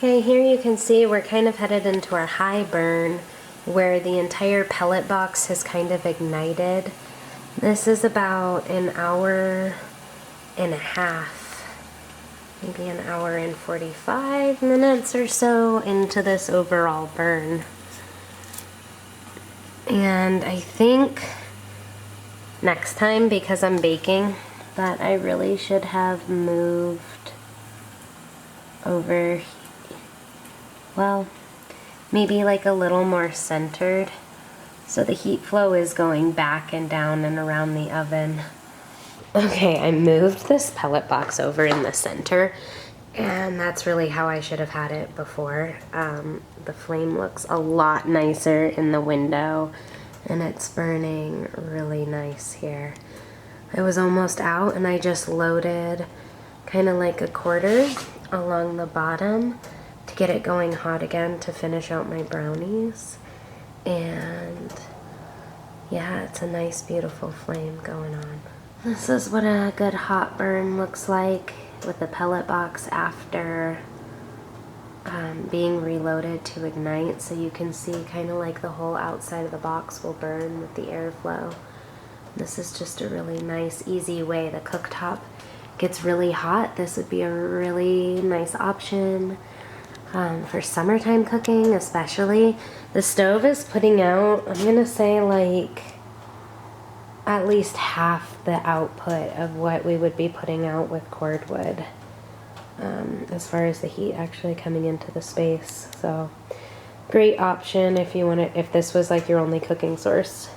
Okay, here you can see we're kind of headed into our high burn where the entire pellet box has kind of ignited. This is about an hour and a half, maybe an hour and 45 minutes or so into this overall burn. And I think next time, because I'm baking, that I really should have moved over, well, maybe like a little more centered, so the heat flow is going back and down and around the oven. Okay, I moved this pellet box over in the center, and that's really how I should have had it before. The flame looks a lot nicer in the window, and it's burning really nice here. I was almost out, and I just loaded kind of like a quarter along the bottom to get it going hot again to finish out my brownies. And yeah, it's a nice beautiful flame going on. This is what a good hot burn looks like with the pellet box after being reloaded to ignite. So you can see kind of like the whole outside of the box will burn with the airflow. This is just a really nice, easy way. The cooktop gets really hot. This would be a really nice option for summertime cooking especially. The stove is putting out, I'm gonna say, like at least half the output of what we would be putting out with cordwood, as far as the heat actually coming into the space. So great option if you want to, if this was like your only cooking source.